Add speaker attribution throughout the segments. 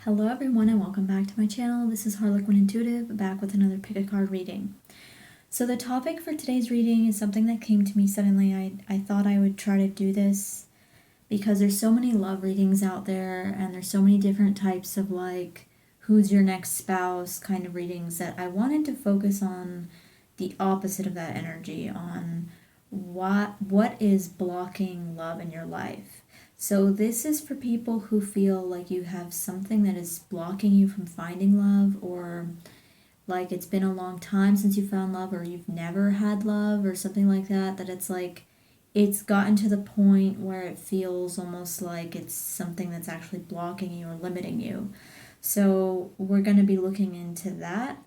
Speaker 1: Hello everyone and welcome back to my channel. This is Harlequin Intuitive, back with another pick a card reading. So the topic for today's reading is something that came to me suddenly. I thought I would try to do this because there's so many love readings out there and there's so many different types of like who's your next spouse kind of readings that I wanted to focus on the opposite of that energy, on what is blocking love in your life. So this is for people who feel like you have something that is blocking you from finding love, or like it's been a long time since you found love, or you've never had love or something like that, that it's like it's gotten to the point where it feels almost like it's something that's actually blocking you or limiting you. So we're going to be looking into that.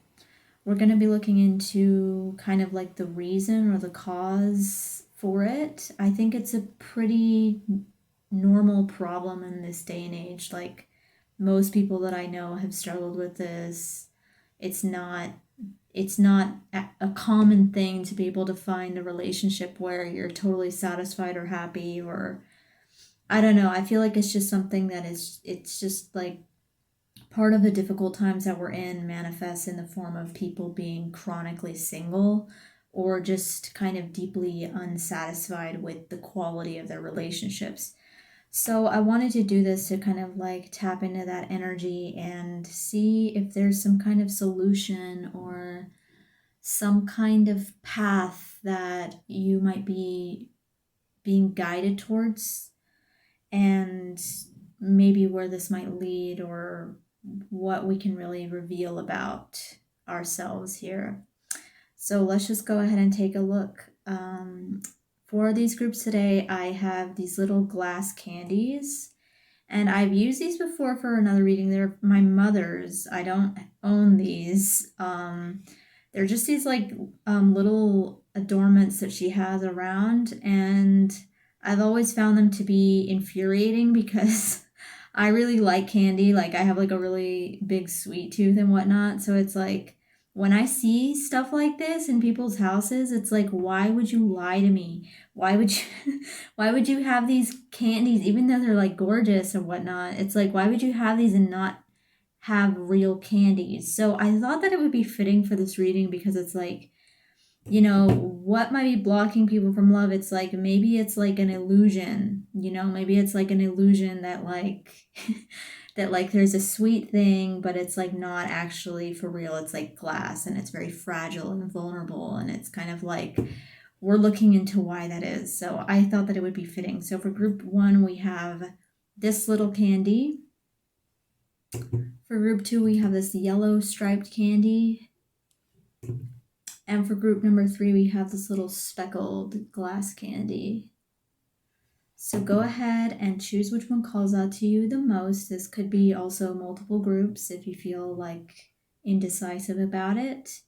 Speaker 1: We're going to be looking into kind of like the reason or the cause for it. I think it's a pretty normal problem in this day and age. Like most people that I know have struggled with this. It's not a common thing to be able to find a relationship where you're totally satisfied or happy, or I don't know. I feel like it's just something that it's just like part of the difficult times that we're in manifests in the form of people being chronically single or just kind of deeply unsatisfied with the quality of their relationships. So I wanted to do this to kind of like tap into that energy and see if there's some kind of solution or some kind of path that you might be being guided towards, and maybe where this might lead, or what we can really reveal about ourselves here. So let's just go ahead and take a look. For these groups today, I have these little glass candies, and I've used these before for another reading. They're my mother's. I don't own these. They're just these like little adornments that she has around, and I've always found them to be infuriating because I really like candy. Like I have like a really big sweet tooth and whatnot, so it's like when I see stuff like this in people's houses, it's like, why would you lie to me? Why would you why would you have these candies even though they're like gorgeous and whatnot? It's like, why would you have these and not have real candies? So I thought that it would be fitting for this reading because it's like, what might be blocking people from love? It's like maybe it's like an illusion, maybe it's like an illusion that like that like there's a sweet thing, but it's like not actually for real. It's like glass and it's very fragile and vulnerable, and it's kind of like we're looking into why that is. So I thought that it would be fitting. So for group 1, we have this little candy. For group 2, we have this yellow striped candy. And for group number 3, we have this little speckled glass candy. So go ahead and choose which one calls out to you the most. This could be also multiple groups if you feel like indecisive about it.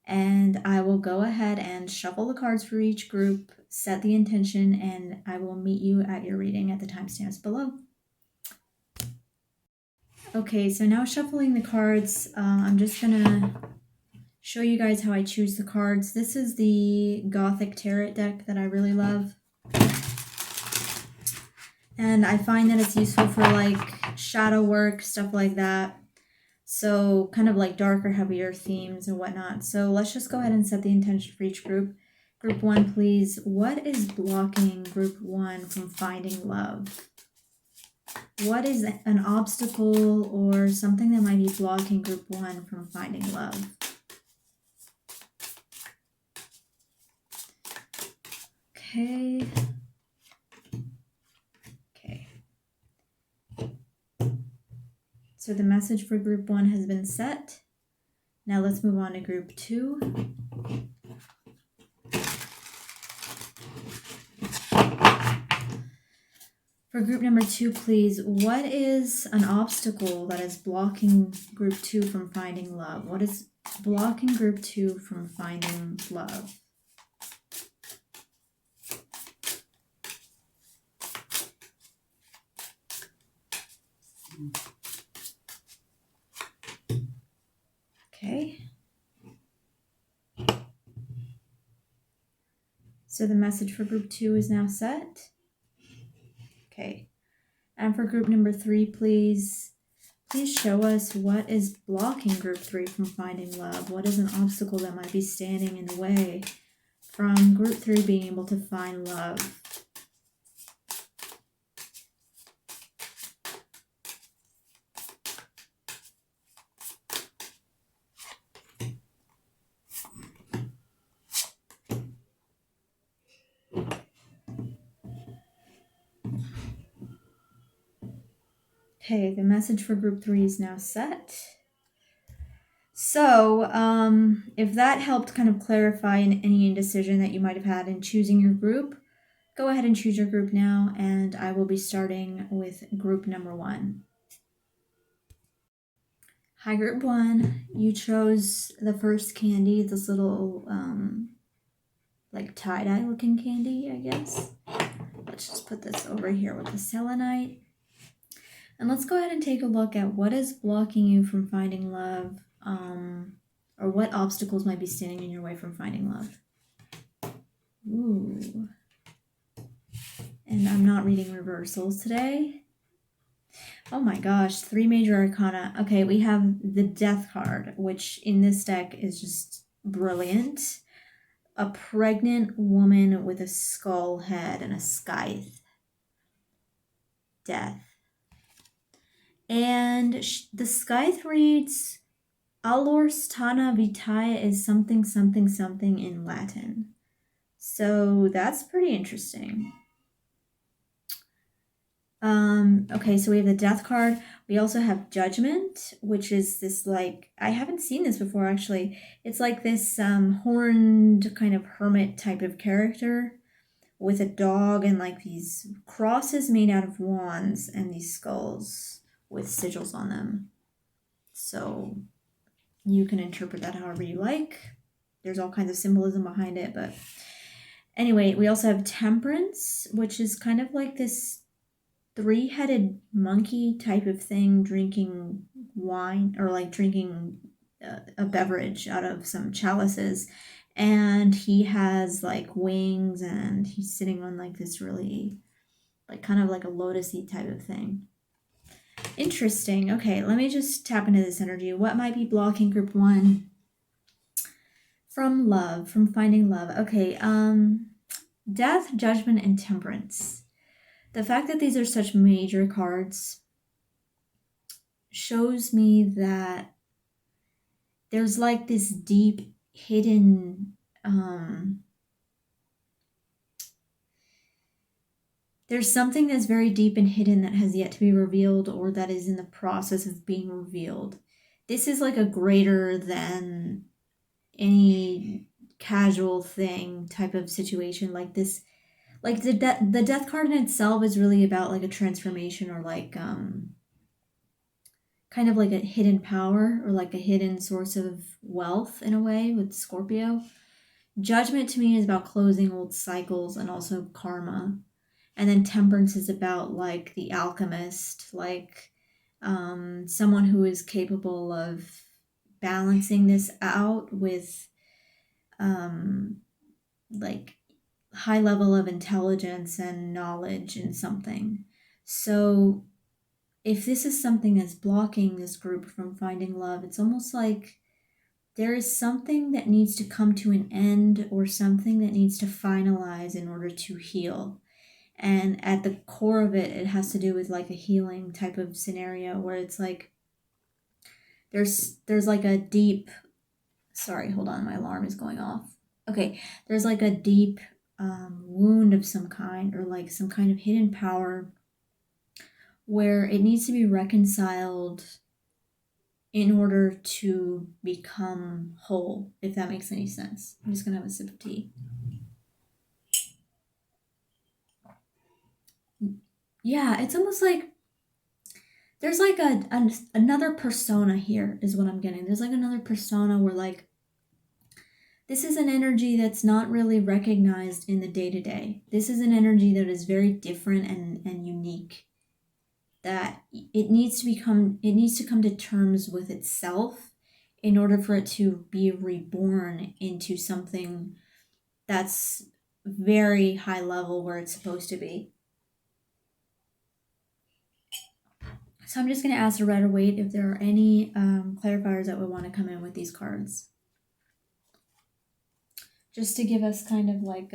Speaker 1: And I will go ahead and shuffle the cards for each group, set the intention, and I will meet you at your reading at the timestamps below. Okay, so now shuffling the cards, I'm just gonna show you guys how I choose the cards. This is the Gothic Tarot deck that I really love. And I find that it's useful for like shadow work, stuff like that. So kind of like darker, heavier themes and whatnot. So let's just go ahead and set the intention for each group. Group 1, please. What is blocking group 1 from finding love? What is an obstacle or something that might be blocking group 1 from finding love? Okay. So the message for group 1 has been set. Now let's move on to group 2. For group number 2, please, what is an obstacle that is blocking group 2 from finding love? What is blocking group 2 from finding love? Okay. So the message for group 2 is now set. Okay. And for group number 3, please, Please show us what is blocking group 3 from finding love. What is an obstacle that might be standing in the way from group 3 being able to find love? Okay, the message for group 3 is now set. So, if that helped kind of clarify any indecision that you might have had in choosing your group, go ahead and choose your group now, and I will be starting with group number 1. Hi, group 1. You chose the first candy, this little, like tie-dye looking candy, I guess. Let's just put this over here with the selenite. And let's go ahead and take a look at what is blocking you from finding love, or what obstacles might be standing in your way from finding love. Ooh. And I'm not reading reversals today. Oh my gosh, 3 major arcana. Okay, we have the Death card, which in this deck is just brilliant. A pregnant woman with a skull head and a scythe. Death. And the scythe reads, Allor stana vitae is something, something, something in Latin. So that's pretty interesting. Okay, so we have the Death card. We also have Judgment, which is this, like, I haven't seen this before actually. It's like this horned kind of hermit type of character with a dog and like these crosses made out of wands and these skulls with sigils on them. So you can interpret that however you like. There's all kinds of symbolism behind it, but anyway, we also have Temperance, which is kind of like this 3-headed monkey type of thing drinking wine, or like drinking a beverage out of some chalices, and he has like wings and he's sitting on like this really like kind of like a lotus-y type of thing. Interesting. Okay, let me just tap into this energy. What might be blocking group 1 from love, from finding love? Okay, Death, Judgment, and Temperance. The fact that these are such major cards shows me that there's like this deep hidden there's something that's very deep and hidden that has yet to be revealed, or that is in the process of being revealed. This is like a greater than any casual thing type of situation. Like this, like the Death card in itself is really about like a transformation, or like kind of like a hidden power, or like a hidden source of wealth in a way with Scorpio. Judgment to me is about closing old cycles and also karma. And then Temperance is about like the alchemist, like someone who is capable of balancing this out with like high level of intelligence and knowledge in something. So if this is something that's blocking this group from finding love, it's almost like there is something that needs to come to an end, or something that needs to finalize in order to heal. And at the core of it, it has to do with like a healing type of scenario where it's like there's like a deep, sorry, hold on, my alarm is going off. Okay, there's like a deep wound of some kind, or like some kind of hidden power where it needs to be reconciled in order to become whole, if that makes any sense. I'm just gonna have a sip of tea. Yeah, it's almost like there's like another persona here is what I'm getting. There's like another persona where like this is an energy that's not really recognized in the day-to-day. This is an energy that is very different and unique. That it needs to come to terms with itself in order for it to be reborn into something that's very high level where it's supposed to be. So I'm just going to ask the Rider-Waite if there are any clarifiers that would want to come in with these cards. Just to give us kind of like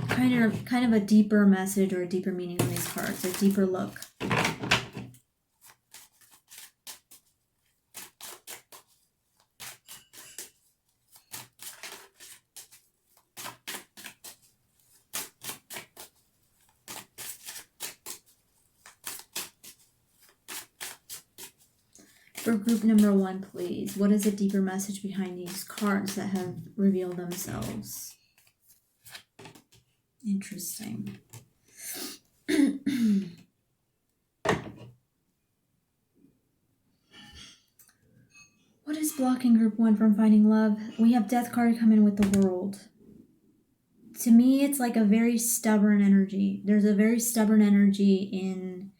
Speaker 1: kind of a deeper message or a deeper meaning on these cards, a deeper look. For group number 1, please, what is a deeper message behind these cards that have revealed themselves? Interesting. What is blocking group 1 from finding love? We have Death card come in with the World. To me, it's like a very stubborn energy. There's a very stubborn energy in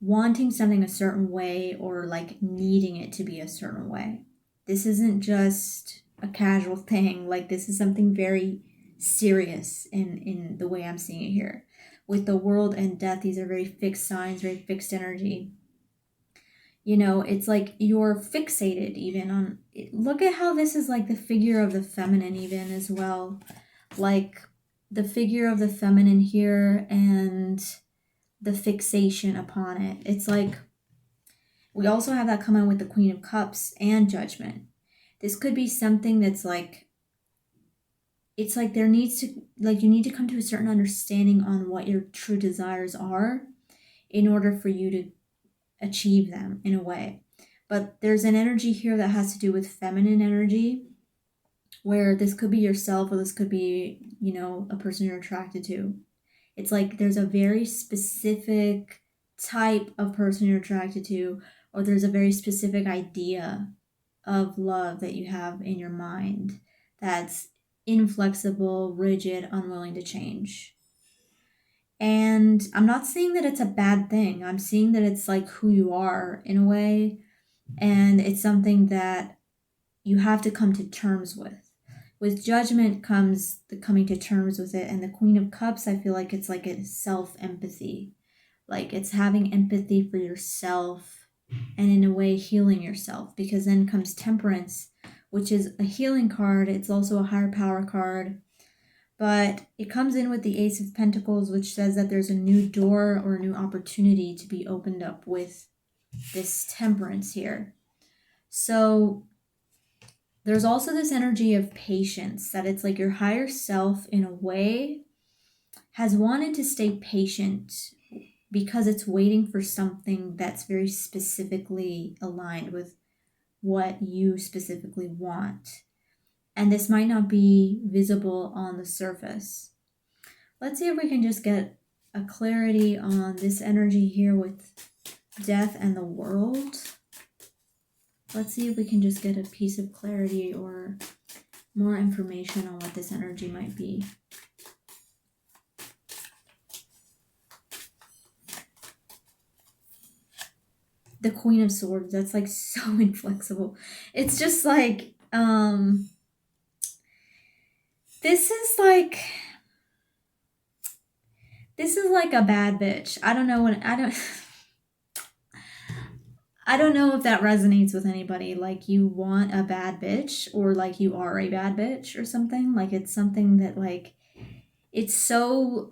Speaker 1: wanting something a certain way or like needing it to be a certain way. This isn't just a casual thing. Like, this is something very serious in the way I'm seeing it here. With the World and Death, these are very fixed signs, very fixed energy. You know, it's like you're fixated even on, look at how this is like the figure of the feminine even as well. Like the figure of the feminine here and the fixation upon it. It's like, we also have that coming with the Queen of Cups and Judgment. This could be something that's like, it's like there needs to, like, you need to come to a certain understanding on what your true desires are in order for you to achieve them in a way. But there's an energy here that has to do with feminine energy, where this could be yourself or this could be, you know, a person you're attracted to. It's like there's a very specific type of person you're attracted to, or there's a very specific idea of love that you have in your mind that's inflexible, rigid, unwilling to change. And I'm not saying that it's a bad thing. I'm seeing that it's like who you are in a way, and it's something that you have to come to terms with. With Judgment comes the coming to terms with it, and the Queen of Cups, I feel like it's like a self-empathy. Like it's having empathy for yourself and in a way healing yourself, because then comes Temperance, which is a healing card. It's also a higher power card. But it comes in with the Ace of Pentacles, which says that there's a new door or a new opportunity to be opened up with this Temperance here. So there's also this energy of patience, that it's like your higher self in a way has wanted to stay patient because it's waiting for something that's very specifically aligned with what you specifically want. And this might not be visible on the surface. Let's see if we can just get a clarity on this energy here with Death and the World. Let's see if we can just get a piece of clarity or more information on what this energy might be. The Queen of Swords, that's like so inflexible. It's just like, this is like a bad bitch. I don't know I don't know if that resonates with anybody. Like you want a bad bitch, or like you are a bad bitch or something. Like it's something that like, it's so,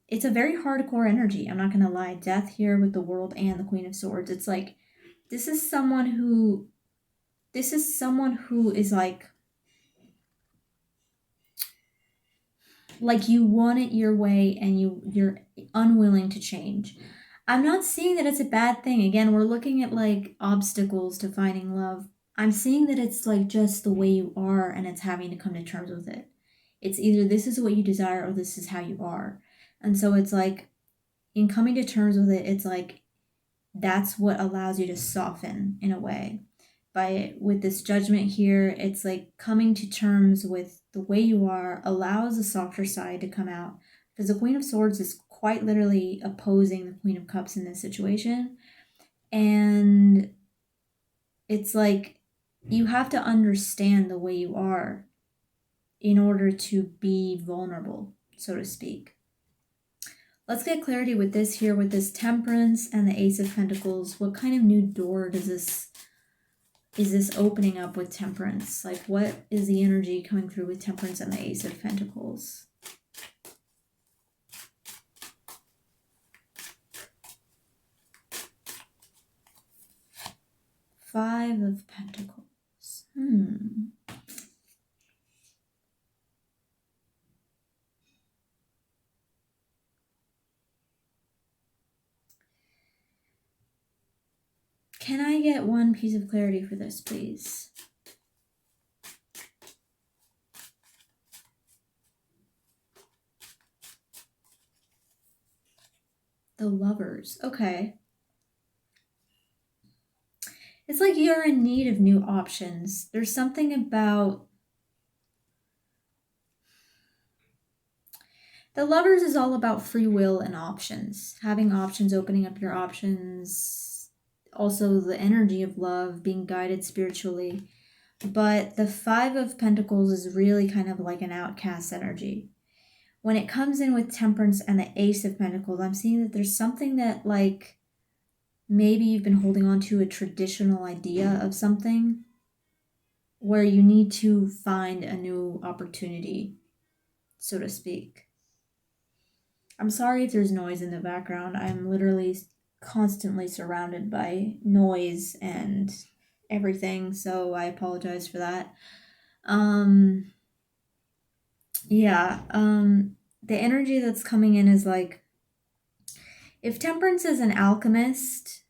Speaker 1: it's a very hardcore energy. I'm not going to lie. Death here with the World and the Queen of Swords. It's like, this is someone who is like you want it your way and you're unwilling to change. I'm not seeing that it's a bad thing. Again, we're looking at like obstacles to finding love. I'm seeing that it's like just the way you are, and it's having to come to terms with it. It's either this is what you desire or this is how you are. And so it's like, in coming to terms with it, it's like that's what allows you to soften in a way. With this Judgment here, it's like coming to terms with the way you are allows the softer side to come out, because the Queen of Swords is quite literally opposing the Queen of Cups in this situation. And it's like you have to understand the way you are in order to be vulnerable, so to speak. Let's get clarity with this here, with this Temperance and the Ace of Pentacles. What kind of new door is this opening up with Temperance? Like, what is the energy coming through with Temperance and the Ace of Pentacles? Five of Pentacles. Can I get one piece of clarity for this, please? The Lovers. Okay. It's like you're in need of new options. There's something about... The Lovers is all about free will and options. Having options, opening up your options. Also the energy of love, being guided spiritually. But the Five of Pentacles is really kind of like an outcast energy. When it comes in with Temperance and the Ace of Pentacles, I'm seeing that there's something that, like, maybe you've been holding on to a traditional idea of something where you need to find a new opportunity, so to speak. I'm sorry if there's noise in the background. I'm literally constantly surrounded by noise and everything, so I apologize for that. The energy that's coming in is like, if Temperance is an alchemist,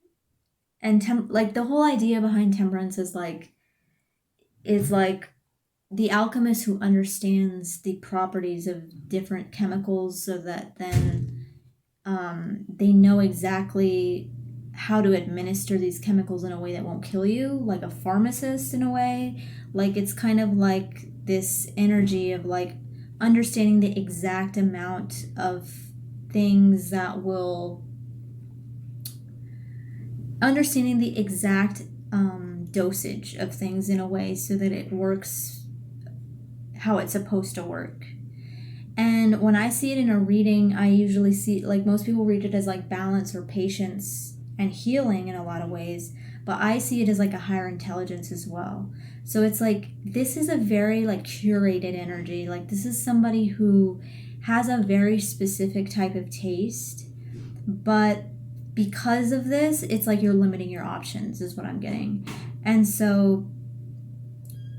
Speaker 1: and like the whole idea behind Temperance is like the alchemist who understands the properties of different chemicals, so that then they know exactly how to administer these chemicals in a way that won't kill you, like a pharmacist in a way. Like, it's kind of like this energy of like understanding the exact amount of things that will... Understanding the exact dosage of things in a way so that it works how it's supposed to work. And when I see it in a reading, I usually see, like, most people read it as like balance or patience and healing in a lot of ways, but I see it as like a higher intelligence as well. So it's like, this is a very like curated energy. Like, this is somebody who has a very specific type of taste, but because of this, it's like you're limiting your options, is what I'm getting. And so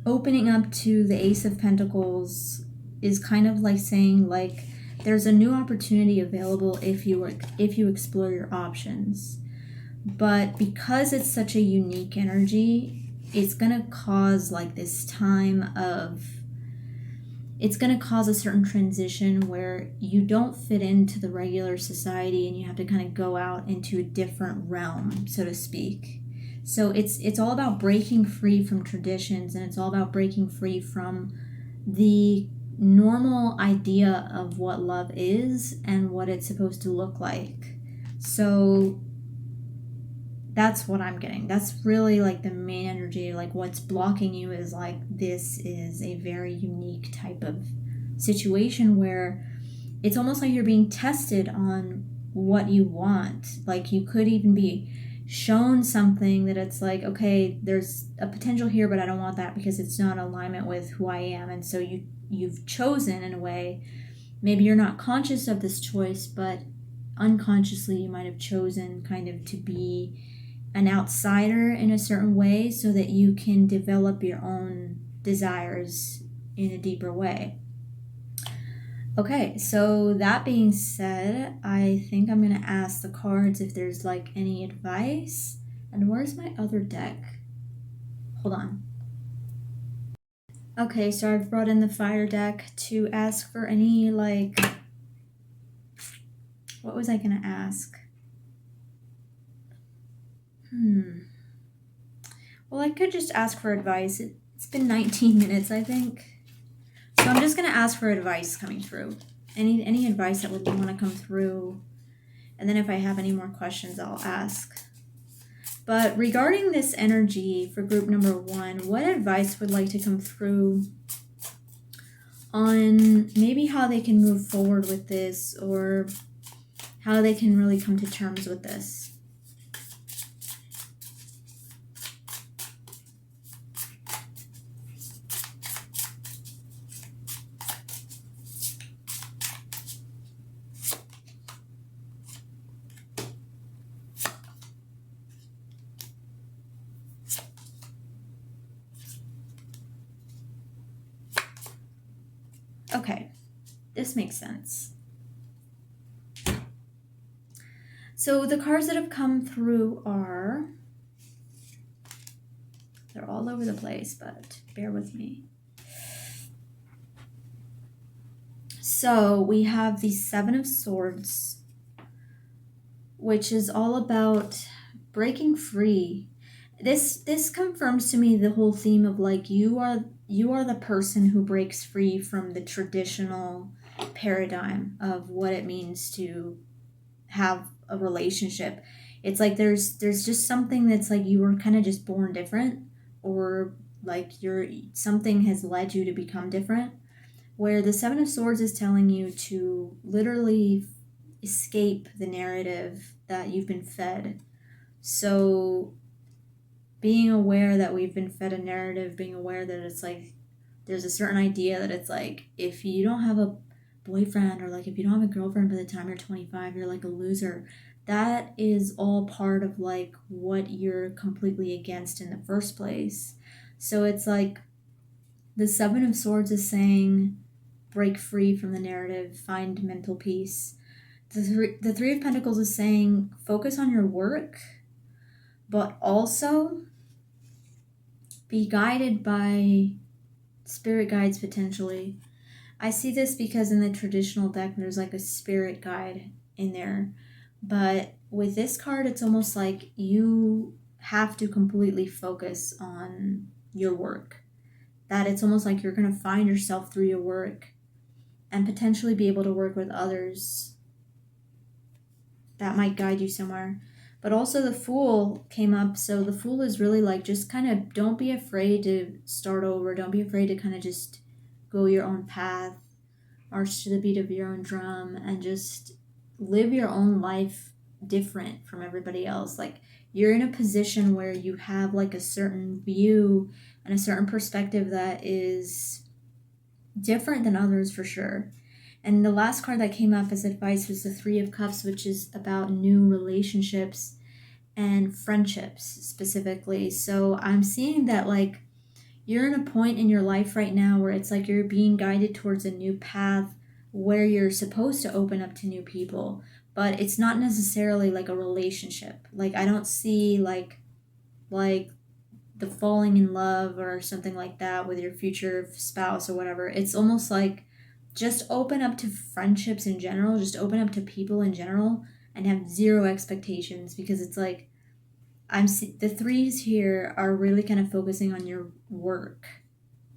Speaker 1: opening up to the Ace of Pentacles is kind of like saying, like, there's a new opportunity available if you explore your options. But because it's such a unique energy, it's gonna cause like this time of... It's going to cause a certain transition where you don't fit into the regular society and you have to kind of go out into a different realm, so to speak. So it's all about breaking free from traditions, and it's all about breaking free from the normal idea of what love is and what it's supposed to look like. So that's what I'm getting. That's really like the main energy. Like, what's blocking you is like, this is a very unique type of situation where it's almost like you're being tested on what you want. Like, you could even be shown something that it's like, okay, there's a potential here, but I don't want that because it's not in alignment with who I am. And so you've chosen, in a way, maybe you're not conscious of this choice, but unconsciously you might have chosen kind of to be an outsider in a certain way so that you can develop your own desires in a deeper way. Okay, so that being said, I think I'm going to ask the cards if there's like any advice. And where's my other deck? Hold on. Okay, so I've brought in the fire deck to ask for any, like... What was I going to ask? Well, I could just ask for advice. It's been 19 minutes, I think. So I'm just going to ask for advice coming through. Any advice that would want to come through. And then if I have any more questions, I'll ask. But regarding this energy for group number 1, what advice would like to come through on maybe how they can move forward with this, or how they can really come to terms with this. Okay, this makes sense. So the cards that have come through are, they're all over the place, but bear with me. So we have the Seven of Swords, which is all about breaking free. This confirms to me the whole theme of like you are the person who breaks free from the traditional paradigm of what it means to have a relationship. It's like there's just something that's like you were kind of just born different, or like something has led you to become different, where the Seven of Swords is telling you to literally escape the narrative that you've been fed. So being aware that we've been fed a narrative, being aware that it's like there's a certain idea that it's like if you don't have a boyfriend, or like if you don't have a girlfriend by the time you're 25, you're like a loser. That is all part of like what you're completely against in the first place. So it's like the Seven of Swords is saying break free from the narrative, find mental peace. The Three of Pentacles is saying focus on your work, but also be guided by spirit guides potentially. I see this because in the traditional deck there's like a spirit guide in there, but with this card it's almost like you have to completely focus on your work. That it's almost like you're going to find yourself through your work and potentially be able to work with others that might guide you somewhere. But also the Fool came up, so the Fool is really like just kind of don't be afraid to start over. Don't be afraid to kind of just go your own path, march to the beat of your own drum, and just live your own life different from everybody else. Like you're in a position where you have like a certain view and a certain perspective that is different than others for sure. And the last card that came up as advice was the Three of Cups, which is about new relationships and friendships specifically. So I'm seeing that like you're in a point in your life right now where it's like you're being guided towards a new path where you're supposed to open up to new people, but it's not necessarily like a relationship. Like I don't see like the falling in love or something like that with your future spouse or whatever. It's almost like just open up to friendships in general, just open up to people in general and have zero expectations, because it's like the threes here are really kind of focusing on your work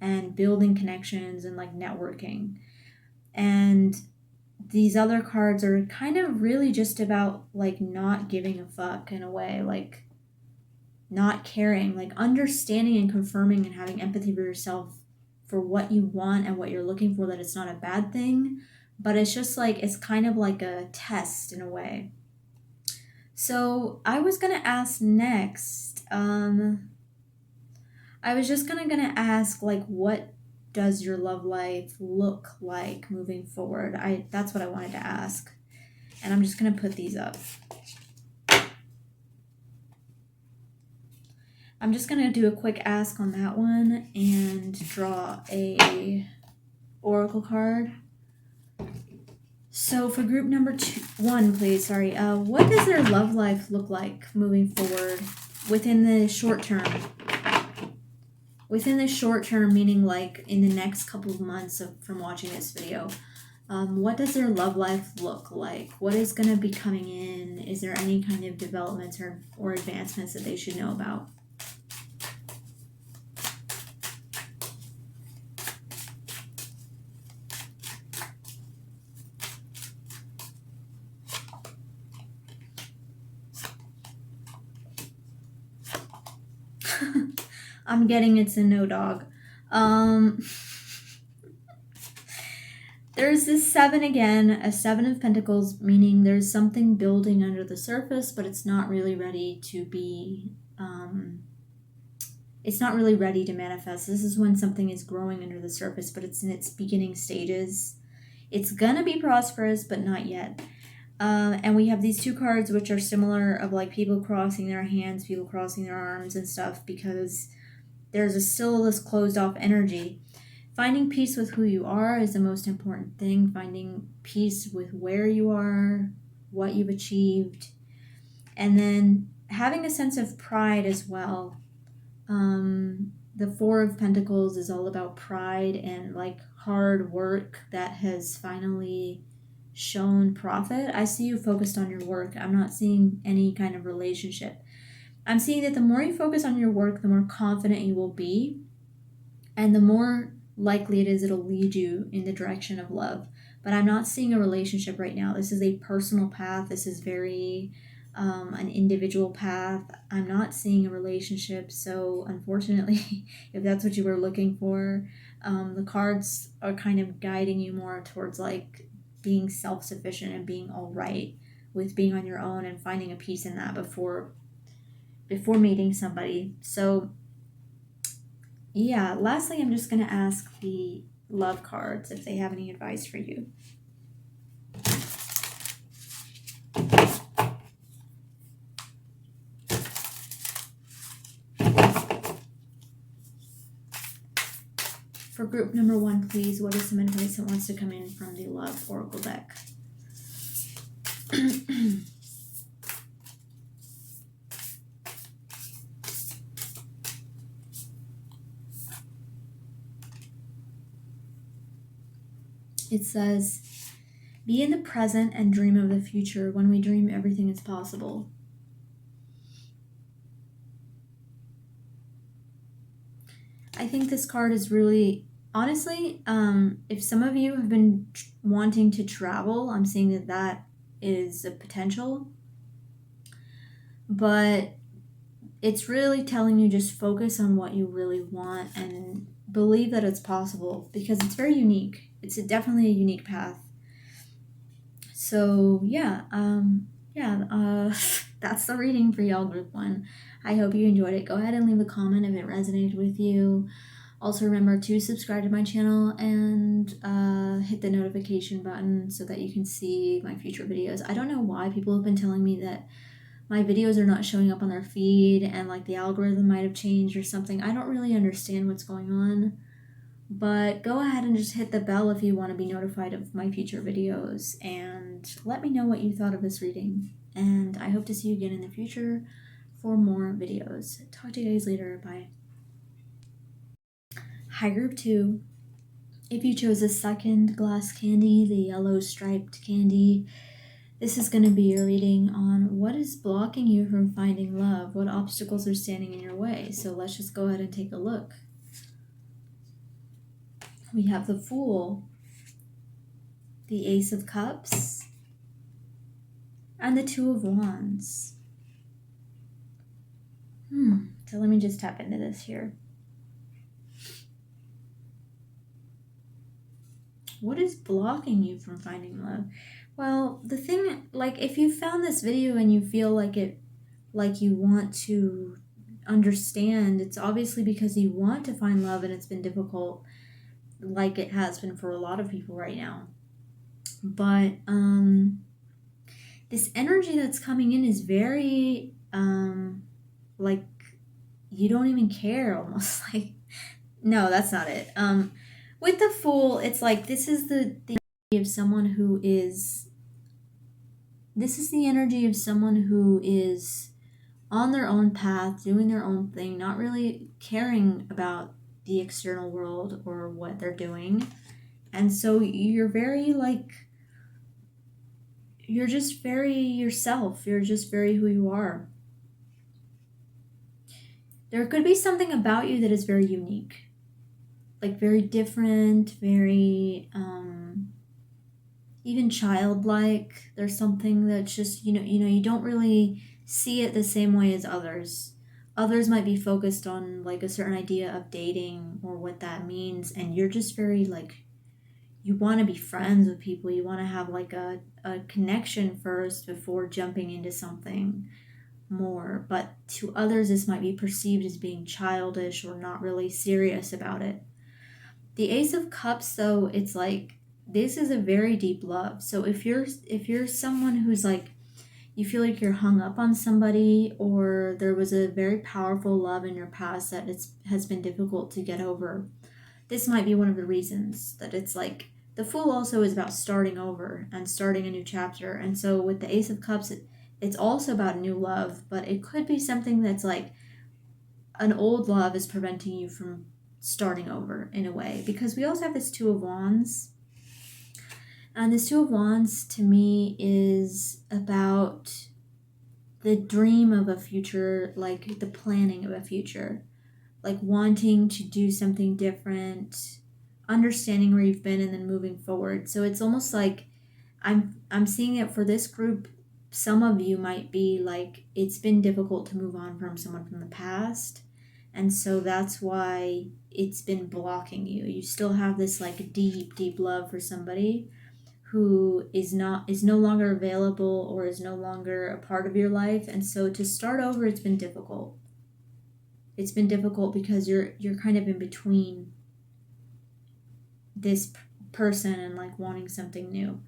Speaker 1: and building connections and like networking. And these other cards are kind of really just about like not giving a fuck in a way, like not caring, like understanding and confirming and having empathy for yourself for what you want and what you're looking for, that it's not a bad thing, but it's just like, it's kind of like a test in a way. So I was going to ask next, I was just gonna ask like, what does your love life look like moving forward? That's what I wanted to ask. And I'm just going to put these up. I'm just going to do a quick ask on that one and draw a oracle card. So for group number one, please, what does their love life look like moving forward within the short term? Within the short term, meaning like in the next couple of months from watching this video. What does their love life look like? What is going to be coming in? Is there any kind of developments or advancements that they should know about? I'm getting it's a no, dog. There's this 7 again, a 7 of Pentacles, meaning there's something building under the surface, but it's not really ready to be, it's not really ready to manifest. This is when something is growing under the surface, but it's in its beginning stages. It's gonna be prosperous, but not yet. And we have these 2 cards, which are similar, of like people crossing their hands, people crossing their arms and stuff, because there's still this closed off energy. Finding peace with who you are is the most important thing. Finding peace with where you are, what you've achieved, and then having a sense of pride as well. The 4 of Pentacles is all about pride and like hard work that has finally shown profit. I see you focused on your work. I'm not seeing any kind of relationship. I'm seeing that the more you focus on your work, the more confident you will be, and the more likely it is it'll lead you in the direction of love. But I'm not seeing a relationship right now. This is a personal path. This is very an individual path. I'm not seeing a relationship. So unfortunately, if that's what you were looking for, the cards are kind of guiding you more towards like being self-sufficient and being all right with being on your own and finding a peace in that before meeting somebody. So yeah, lastly, I'm just going to ask the love cards if they have any advice for you. For group number 1, please, what is some advice that wants to come in from the Love Oracle deck? It says, be in the present and dream of the future. When we dream, everything is possible. I think this card is really, honestly, if some of you have been wanting to travel, I'm seeing that that is a potential. But it's really telling you just focus on what you really want and believe that it's possible, because it's very unique. It's definitely a unique path. So yeah, that's the reading for y'all, group 1. I hope you enjoyed it. Go ahead and leave a comment if it resonated with you. Also remember to subscribe to my channel and hit the notification button so that you can see my future videos. I don't know why people have been telling me that my videos are not showing up on their feed and like the algorithm might have changed or something. I don't really understand what's going on, but go ahead and just hit the bell if you want to be notified of my future videos, and let me know what you thought of this reading. And I hope to see you again in the future for more videos. Talk to you guys later. Bye. Hi, group 2. If you chose a second glass candy, the yellow striped candy, this is going to be your reading on what is blocking you from finding love, what obstacles are standing in your way. So let's just go ahead and take a look. We have the Fool, the Ace of Cups, and the Two of Wands. So let me just tap into this here. What is blocking you from finding love? Well, the thing, like, if you found this video and you feel like you want to understand, it's obviously because you want to find love and it's been difficult, like it has been for a lot of people right now. But this energy that's coming in is very like you don't even care, almost. Like, no, that's not it. With the Fool, it's like this is the energy of someone who is on their own path, doing their own thing, not really caring about the external world or what they're doing. And so you're very you're just very yourself. You're just very who you are. There could be something about you that is very unique, like very different, very even childlike. There's something that's just, you don't really see it the same way as others. Others might be focused on like a certain idea of dating or what that means, and you're just very want to be friends with people. You want to have like a connection first before jumping into something more. But to others, this might be perceived as being childish or not really serious about it. The Ace of Cups, though, it's like this is a very deep love. So if you're someone who's like, you feel like you're hung up on somebody, or there was a very powerful love in your past that has been difficult to get over, this might be one of the reasons that it's like the Fool also is about starting over and starting a new chapter. And so with the Ace of Cups, it's also about new love, but it could be something that's like an old love is preventing you from starting over in a way, because we also have this Two of Wands. And this Two of Wands to me is about the dream of a future, like the planning of a future, like wanting to do something different, understanding where you've been and then moving forward. So it's almost like I'm seeing it for this group. Some of you might be like, it's been difficult to move on from someone from the past. And so that's why it's been blocking you. You still have this like deep, deep love for somebody who is no longer available or is no longer a part of your life. And so to start over, it's been difficult. It's been difficult because you're kind of in between this person and like wanting something new.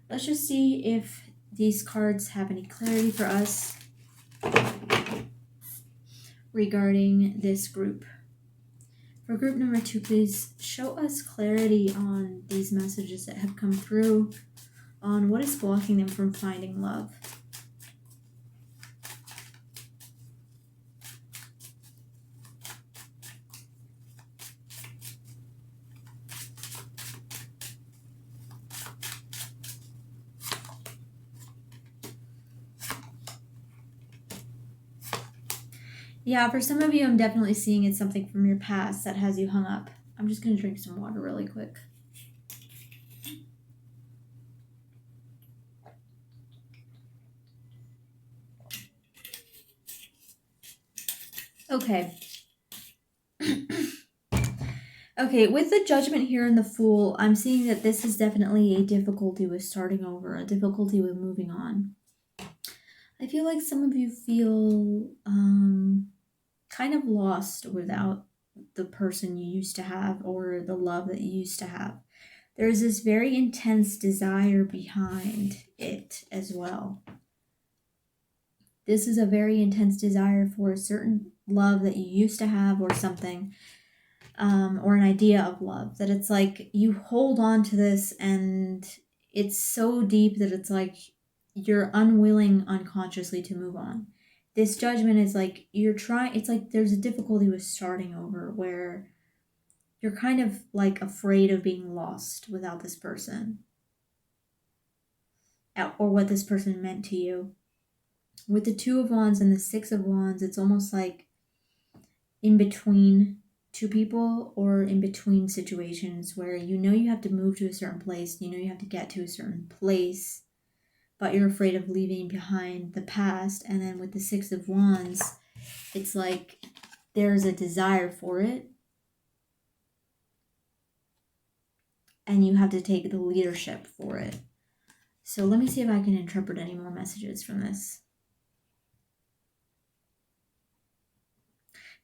Speaker 1: Let's just see if these cards have any clarity for us regarding this group. For group number 2, please show us clarity on these messages that have come through, on what is blocking them from finding love. Yeah, for some of you, I'm definitely seeing it's something from your past that has you hung up. I'm just going to drink some water really quick. Okay. Okay, with the Judgment here and the Fool, I'm seeing that this is definitely a difficulty with starting over, a difficulty with moving on. I feel like some of you feel kind of lost without the person you used to have or the love that you used to have. There's this very intense desire behind it as well. This is a very intense desire for a certain love that you used to have or something, or an idea of love, that it's like you hold on to this and it's so deep that it's like you're unwilling unconsciously to move on. This Judgment is like you're trying, it's like there's a difficulty with starting over where you're kind of like afraid of being lost without this person or what this person meant to you. With the Two of Wands and the Six of Wands, it's almost like in between two people or in between situations where you know you have to move to a certain place, you know you have to get to a certain place, but you're afraid of leaving behind the past. And then with the Six of Wands, it's like there's a desire for it, and you have to take the leadership for it. So let me see if I can interpret any more messages from this.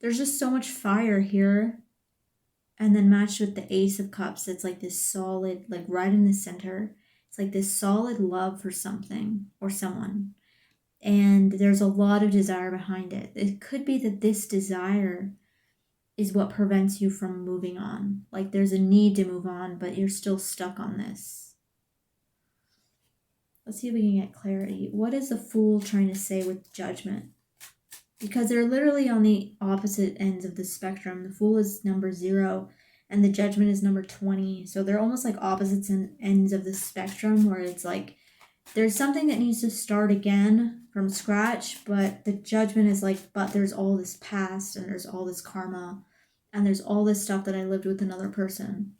Speaker 1: There's just so much fire here. And then matched with the Ace of Cups, it's like this solid, like right in the center. It's like this solid love for something or someone. And there's a lot of desire behind it. It could be that this desire is what prevents you from moving on. Like there's a need to move on, but you're still stuck on this. Let's see if we can get clarity. What is the Fool trying to say with Judgment? Because they're literally on the opposite ends of the spectrum. The Fool is number 0 and the Judgment is number 20. So they're almost like opposites and ends of the spectrum, where it's like there's something that needs to start again from scratch, but the Judgment is like, but there's all this past and there's all this karma and there's all this stuff that I lived with another person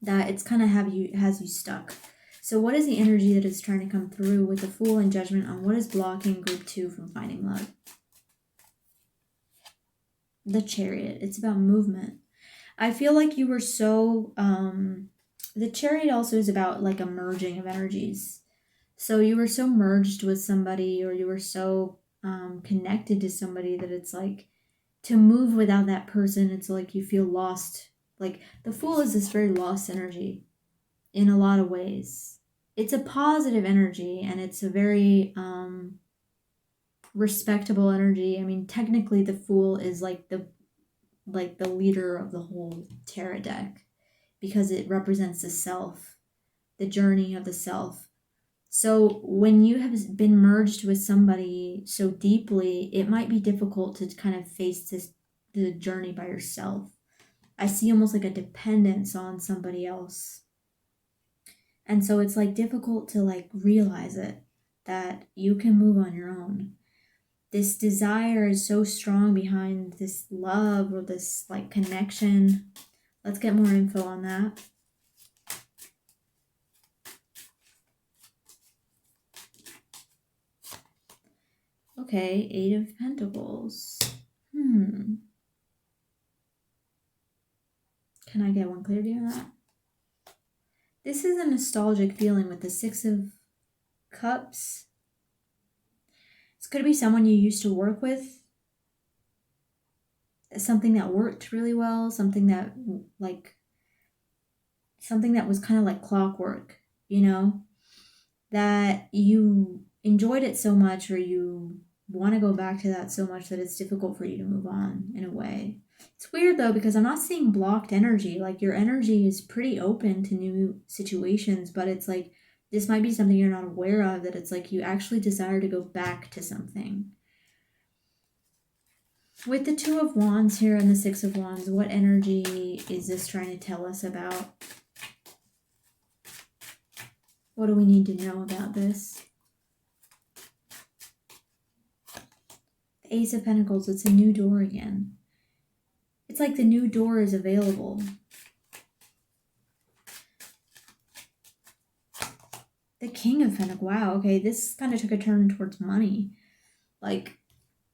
Speaker 1: that it's kind of has you stuck. So what is the energy that is trying to come through with the Fool and Judgment on what is blocking group 2 from finding love? The Chariot. It's about movement. I feel like you were so The Chariot also is about like a merging of energies. So you were so merged with somebody, or you were so connected to somebody, that it's like to move without that person, it's like you feel lost. Like the Fool is this very lost energy in a lot of ways. It's a positive energy, and it's a very respectable energy. I mean, technically the Fool is like the leader of the whole tarot deck, because it represents the self, the journey of the self. So when you have been merged with somebody so deeply, it might be difficult to kind of face the journey by yourself. I see almost like a dependence on somebody else. And so it's like difficult to like realize it, that you can move on your own. This desire is so strong behind this love, or this like connection. Let's get more info on that. Okay, Eight of Pentacles. Can I get one clarity on that? This is a nostalgic feeling with the Six of Cups. This could be someone you used to work with. Something that worked really well. Something that was kind of like clockwork, you know? That you enjoyed it so much, or you want to go back to that so much, that it's difficult for you to move on in a way. It's weird though, because I'm not seeing blocked energy. Like your energy is pretty open to new situations, but it's like this might be something you're not aware of, that it's like you actually desire to go back to something. With the Two of Wands here and the Six of Wands, what energy is this trying to tell us about? What do we need to know about this? The Ace of Pentacles, it's a new door again. It's like the new door is available. The King of Pentacles, wow, okay, this kind of took a turn towards money. Like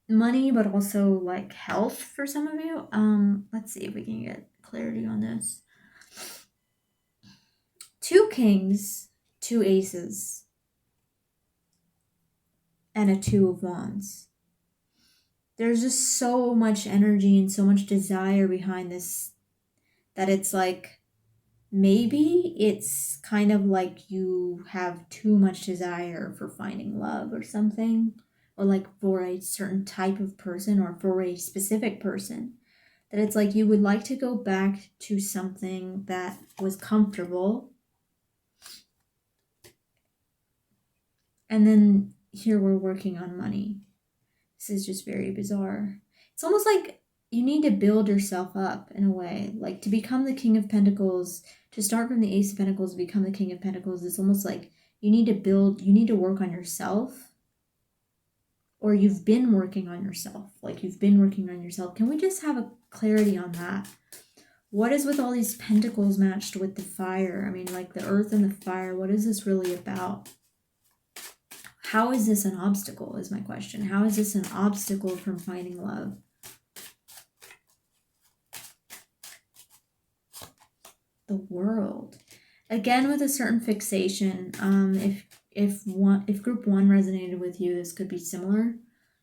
Speaker 1: money, but also like health for some of you. Let's see if we can get clarity on this. Two Kings, two Aces, and a Two of Wands. There's just so much energy and so much desire behind this, that it's like maybe it's kind of like you have too much desire for finding love or something, or like for a certain type of person, or for a specific person, that it's like you would like to go back to something that was comfortable. And then here we're working on money. This is just very bizarre. It's almost like you need to build yourself up in a way. Like to become the King of Pentacles, to start from the Ace of Pentacles to become the King of Pentacles, it's almost like you need to work on yourself. Or you've been working on yourself. Like you've been working on yourself. Can we just have a clarity on that? What is with all these pentacles matched with the fire? I mean, like the earth and the fire, what is this really about? How is this an obstacle is my question. How is this an obstacle from finding love? The World. Again, with a certain fixation. If group one resonated with you, this could be similar,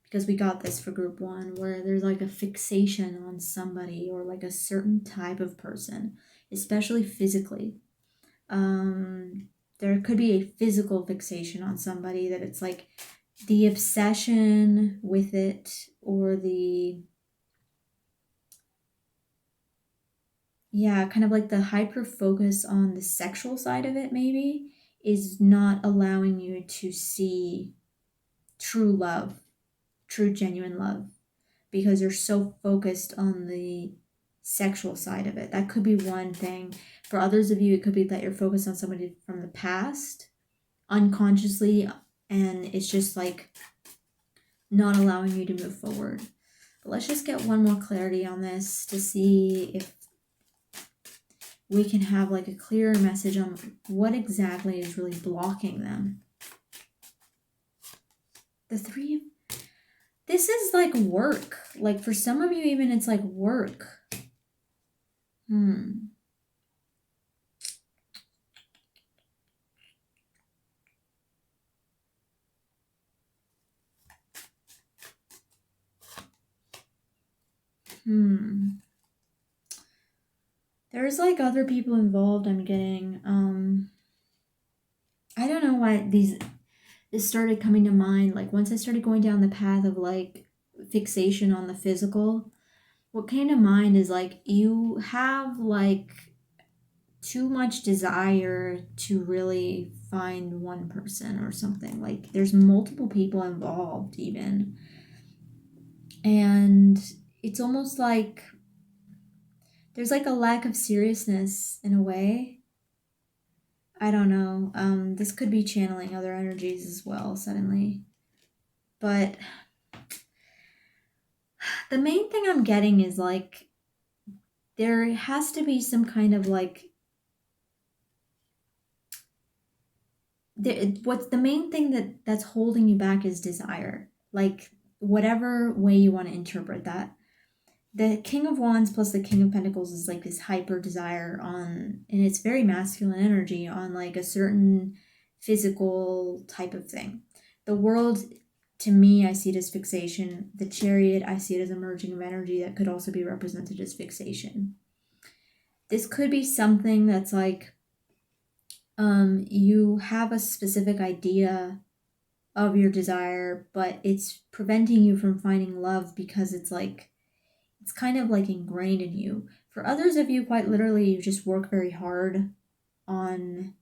Speaker 1: because we got this for group one, where there's like a fixation on somebody, or like a certain type of person, especially physically. There could be a physical fixation on somebody, that it's like the obsession with it, or kind of like the hyper focus on the sexual side of it maybe, is not allowing you to see true love, true genuine love, because you're so focused on the sexual side of it. That could be one thing. For others of you, it could be that you're focused on somebody from the past unconsciously, and it's just like not allowing you to move forward. But let's just get one more clarity on this to see if we can have like a clearer message on what exactly is really blocking them. The Three, this is like work. Like for some of you even, it's like work. There's like other people involved, I'm getting. I don't know why this started coming to mind. Like once I started going down the path of like fixation on the physical, what came to mind is like you have like too much desire to really find one person or something. Like there's multiple people involved even. And it's almost like there's like a lack of seriousness in a way. I don't know. This could be channeling other energies as well suddenly. But the main thing I'm getting is like there has to be some kind of like what's the main thing that's holding you back is desire. Like whatever way you want to interpret that. The King of Wands plus the King of Pentacles is like this hyper desire on, and it's very masculine energy on like a certain physical type of thing. The World, to me, I see it as fixation. The Chariot, I see it as a merging of energy that could also be represented as fixation. This could be something that's like you have a specific idea of your desire, but it's preventing you from finding love because it's like it's kind of like ingrained in you. For others of you, quite literally, you just work very hard on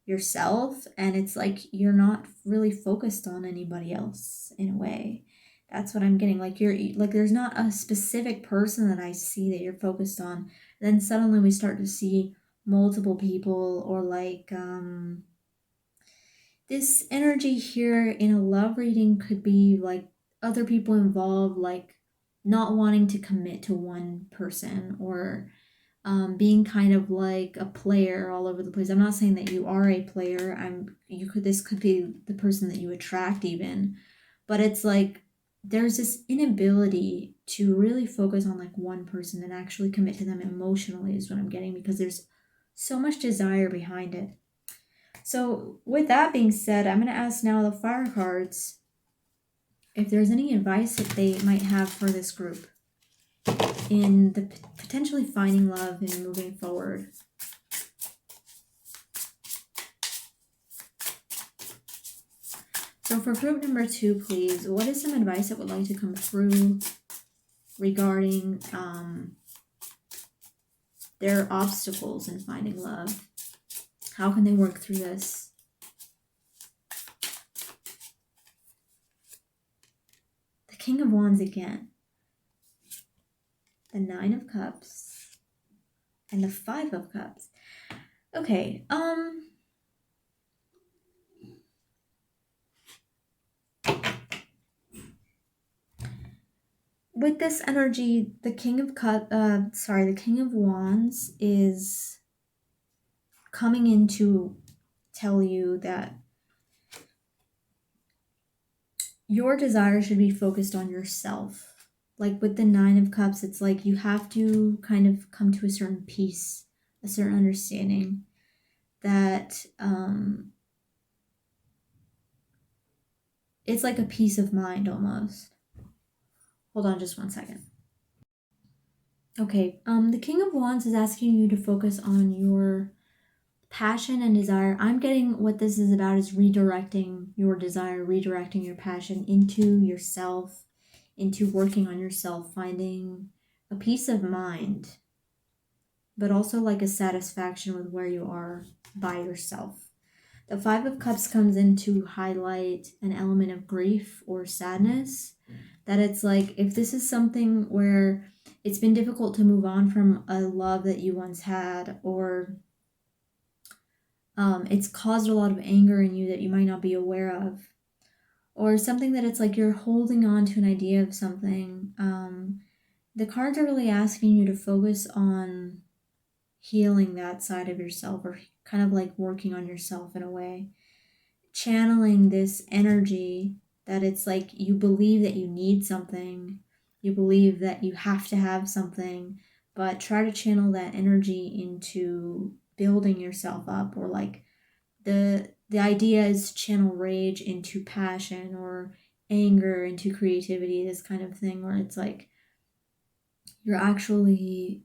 Speaker 1: yourself, and it's like you're not really focused on anybody else in a way. That's what I'm getting. Like you're like there's not a specific person that I see that you're focused on. Then suddenly we start to see multiple people, or like this energy here in a love reading could be like other people involved, like not wanting to commit to one person, or being kind of like a player all over the place. I'm not saying that you are a player. This could be the person that you attract even, but it's like there's this inability to really focus on like one person and actually commit to them emotionally is what I'm getting, because there's so much desire behind it. So with that being said, I'm going to ask now the fire cards if there's any advice that they might have for this group in the potentially finding love and moving forward. So for group number 2, please, what is some advice that would like to come through regarding their obstacles in finding love? How can they work through this? The King of Wands again. The 9 of Cups. And the 5 of Cups. Okay, with this energy, the King of Wands is coming in to tell you that your desire should be focused on yourself. Like with the 9 of Cups, it's like you have to kind of come to a certain peace, a certain understanding that it's like a peace of mind almost. Hold on just one second. Okay, the King of Wands is asking you to focus on your passion and desire. I'm getting what this is about is redirecting your desire, redirecting your passion into yourself, into working on yourself, finding a peace of mind, but also like a satisfaction with where you are by yourself. The 5 of Cups comes in to highlight an element of grief or sadness, that it's like if this is something where it's been difficult to move on from a love that you once had, or it's caused a lot of anger in you that you might not be aware of, or something that it's like you're holding on to an idea of something. The cards are really asking you to focus on healing that side of yourself, or kind of like working on yourself in a way, channeling this energy that it's like you believe that you need something, you believe that you have to have something, but try to channel that energy into building yourself up, or like the idea is to channel rage into passion, or anger into creativity, this kind of thing, where it's like you're actually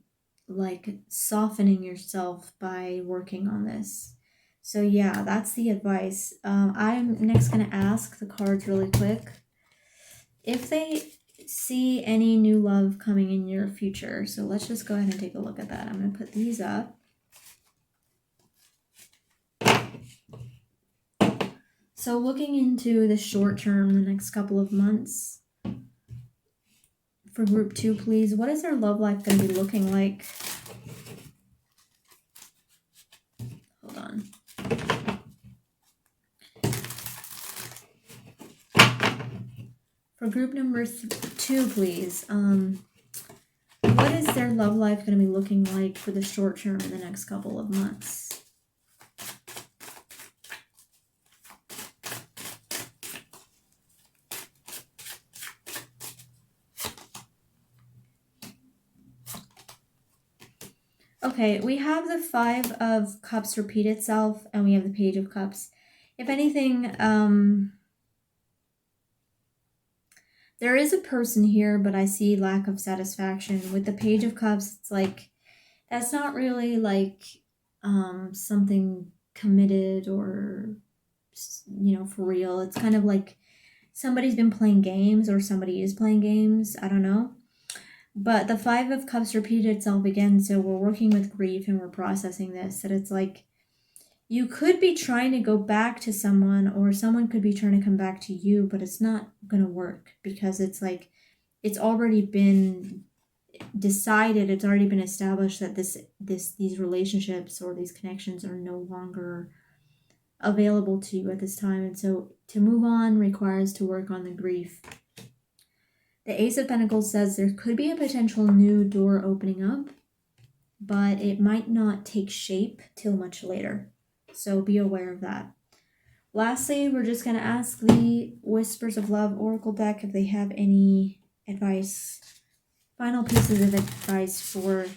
Speaker 1: like softening yourself by working on this. So yeah, that's the advice. I'm next gonna ask the cards really quick if they see any new love coming in your future. So let's just go ahead and take a look at that. I'm gonna put these up. So looking into the short term, the next couple of months, for group 2, please, what is their love life going to be looking like? Hold on. For group number 2, please, what is their love life going to be looking like for the short term in the next couple of months? Okay, we have the 5 of Cups repeat itself, and we have the Page of Cups. If anything, there is a person here, but I see lack of satisfaction. With the Page of Cups, it's like, that's not really like something committed or, you know, for real. It's kind of like somebody's been playing games or somebody is playing games. I don't know. But the 5 of Cups repeated itself again, so we're working with grief and we're processing this. That it's like, you could be trying to go back to someone, or someone could be trying to come back to you, but it's not going to work because it's like, it's already been decided, it's already been established that these relationships or these connections are no longer available to you at this time. And so to move on requires to work on the grief. The Ace of Pentacles says there could be a potential new door opening up, but it might not take shape till much later. So be aware of that. Lastly, we're just going to ask the Whispers of Love Oracle deck if they have any advice, final pieces of advice for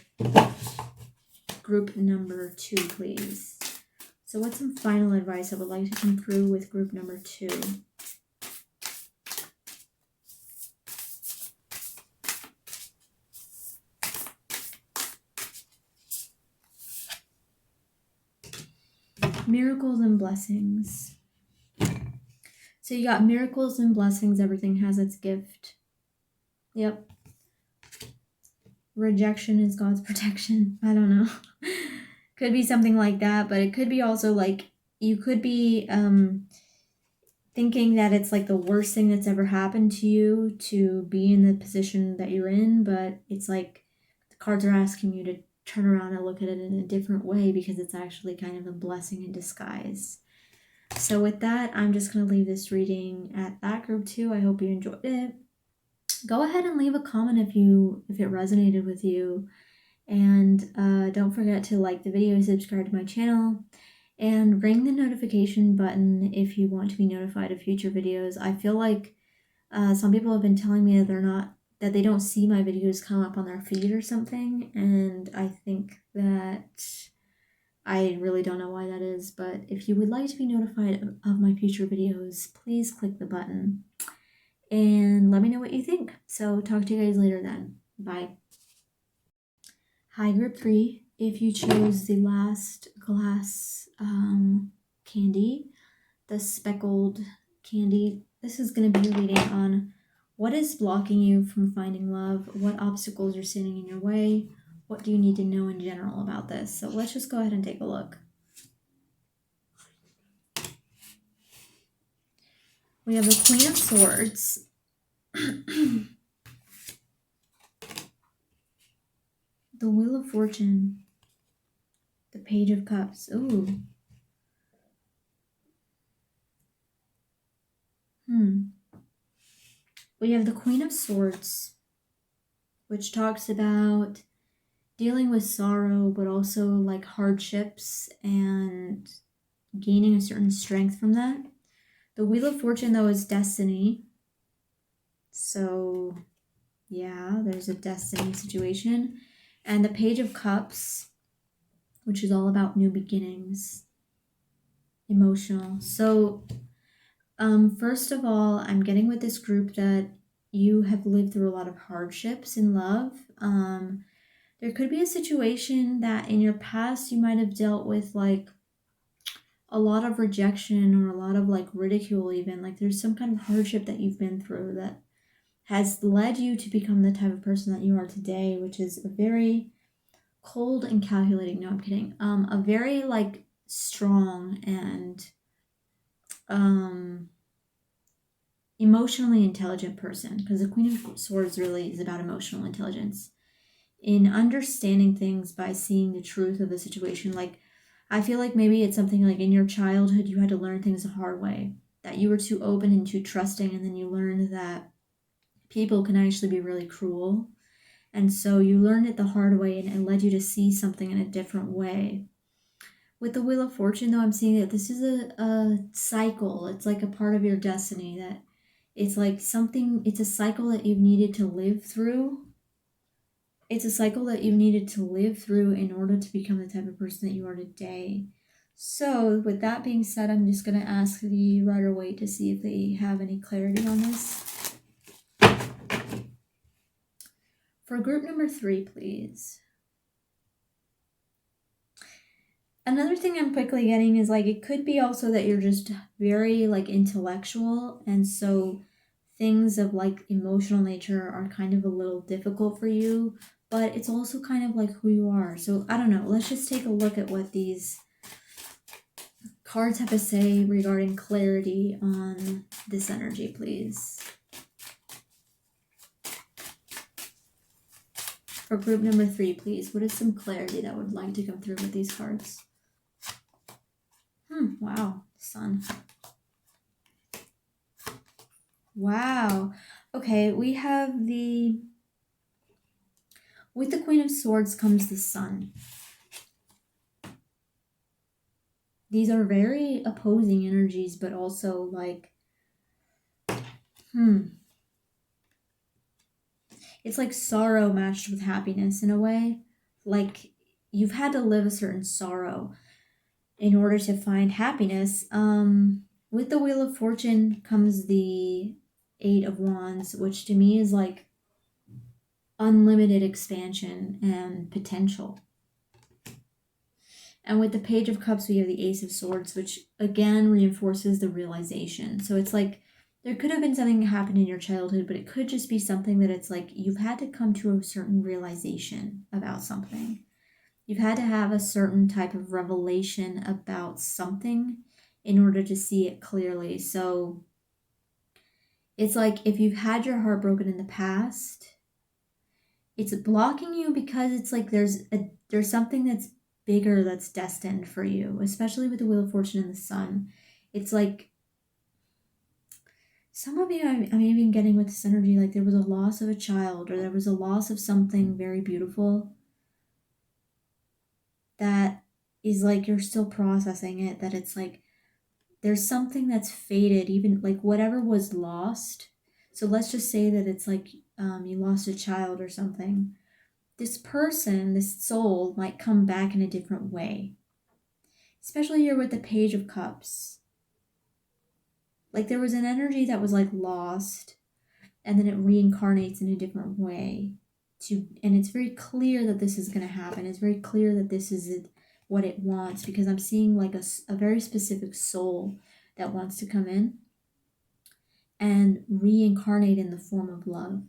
Speaker 1: group number 2, please. So what's some final advice I would like to come through with group number 2? Miracles and blessings. So you got miracles and blessings. Everything has its gift. Yep. Rejection is God's protection. I don't know. Could be something like that, but it could be also like, you could be thinking that it's like the worst thing that's ever happened to you to be in the position that you're in, but it's like the cards are asking you to turn around and look at it in a different way because it's actually kind of a blessing in disguise. So with that, I'm just going to leave this reading at that, group 2. I hope you enjoyed it. Go ahead and leave a comment if it resonated with you. And don't forget to like the video, subscribe to my channel, and ring the notification button if you want to be notified of future videos. I feel like some people have been telling me that they don't see my videos come up on their feed or something, and I think that I really don't know why that is, but if you would like to be notified of my future videos, please click the button and let me know what you think. So talk to you guys later then. Bye. Hi, group 3. If you chose the last glass candy, the speckled candy, this is going to be a reading on what is blocking you from finding love, what obstacles are standing in your way, what do you need to know in general about this. So let's just go ahead and take a look. We have the Queen of Swords. The Wheel of Fortune. The Page of Cups. Ooh. We have the Queen of Swords, which talks about dealing with sorrow, but also like hardships and gaining a certain strength from that. The Wheel of Fortune, though, is destiny. So, yeah, there's a destiny situation. And the Page of Cups, which is all about new beginnings. Emotional. So, first of all, I'm getting with this group that you have lived through a lot of hardships in love. There could be a situation that in your past you might have dealt with like a lot of rejection or a lot of like ridicule, even like there's some kind of hardship that you've been through that has led you to become the type of person that you are today, which is a very cold and calculating. No, I'm kidding. A very like strong and um emotionally intelligent person, because the Queen of Swords really is about emotional intelligence in understanding things by seeing the truth of the situation. Like, I feel like maybe it's something like in your childhood you had to learn things the hard way, that you were too open and too trusting, and then you learned that people can actually be really cruel. And so you learned it the hard way, and it led you to see something in a different way. With the Wheel of Fortune, though, I'm seeing that this is a cycle. It's like a part of your destiny, that it's like something, it's a cycle that you've needed to live through. It's a cycle that you've needed to live through in order to become the type of person that you are today. So, with that being said, I'm just going to ask the Rider Waite to see if they have any clarity on this. For group number 3, please. Another thing I'm quickly getting is like it could be also that you're just very like intellectual, and so things of like emotional nature are kind of a little difficult for you, but it's also kind of like who you are. So I don't know, let's just take a look at what these cards have to say regarding clarity on this energy, please. For group number 3, please, what is some clarity that would like to come through with these cards? Wow, Sun. Wow. Okay, we have with the Queen of Swords comes the Sun. These are very opposing energies, but also like, it's like sorrow matched with happiness in a way. Like you've had to live a certain sorrow in order to find happiness. With the Wheel of Fortune comes the 8 of Wands, which to me is like unlimited expansion and potential. And with the Page of Cups, we have the Ace of Swords, which again reinforces the realization. So it's like there could have been something that happened in your childhood, but it could just be something that it's like you've had to come to a certain realization about something. You've had to have a certain type of revelation about something in order to see it clearly. So it's like if you've had your heart broken in the past, it's blocking you because it's like there's something that's bigger that's destined for you, especially with the Wheel of Fortune and the Sun. It's like some of you, I'm even getting with this energy, like there was a loss of a child, or there was a loss of something very beautiful that is like you're still processing it, that it's like there's something that's faded, even like whatever was lost. So let's just say that it's like you lost a child or something. This person, this soul, might come back in a different way. Especially here with the Page of Cups. Like there was an energy that was like lost, and then it reincarnates in a different way. And it's very clear that this is going to happen. It's very clear that this is what it wants, because I'm seeing like a very specific soul that wants to come in and reincarnate in the form of love.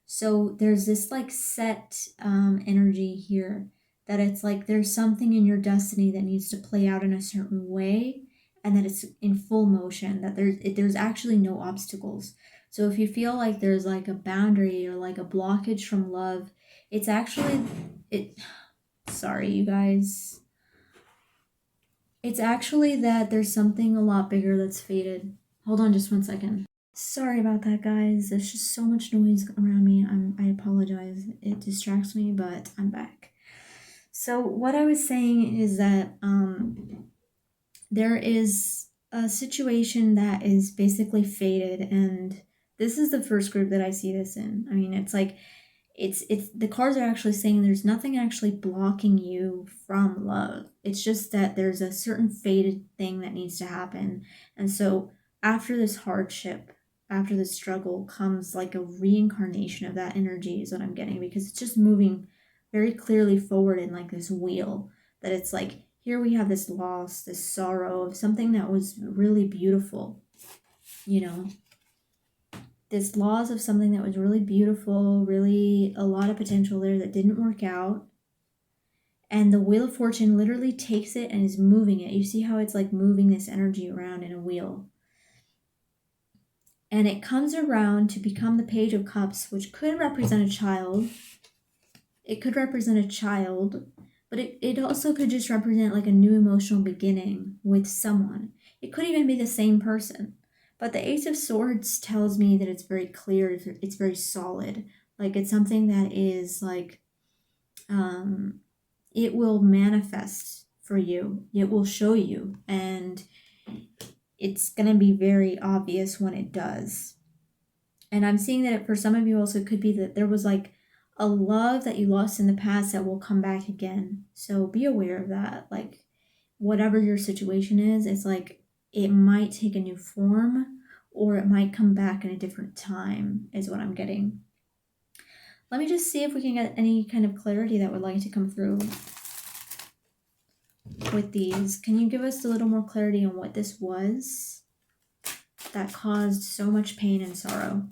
Speaker 1: So there's this like set energy here that it's like there's something in your destiny that needs to play out in a certain way, and that it's in full motion, that there's actually no obstacles. So if you feel like there's like a boundary or like a blockage from love, it's actually sorry you guys, it's actually that there's something a lot bigger that's faded. Hold on just one second. Sorry about that, guys. There's just so much noise around me. I apologize. It distracts me, but I'm back. So what I was saying is that there is a situation that is basically faded, and this is the first group that I see this in. I mean, it's like it's the cards are actually saying there's nothing actually blocking you from love. It's just that there's a certain faded thing that needs to happen. And so after this hardship, after the struggle comes like a reincarnation of that energy is what I'm getting, because it's just moving very clearly forward in like this wheel, that it's like, here we have this loss, this sorrow of something that was really beautiful, you know, this loss of something that was really beautiful, really a lot of potential there that didn't work out. And the Wheel of Fortune literally takes it and is moving it. You see how it's like moving this energy around in a wheel. And it comes around to become the Page of Cups, which could represent a child. It could represent a child, but it also could just represent like a new emotional beginning with someone. It could even be the same person. But the Ace of Swords tells me that it's very clear, it's very solid. Like it's something that is like, it will manifest for you. It will show you, and it's going to be very obvious when it does. And I'm seeing that for some of you also could be that there was like a love that you lost in the past that will come back again. So be aware of that. Like whatever your situation is, it's like it might take a new form or it might come back in a different time is what I'm getting. Let me just see if we can get any kind of clarity that would like to come through with these. Can you give us a little more clarity on what this was that caused so much pain and sorrow?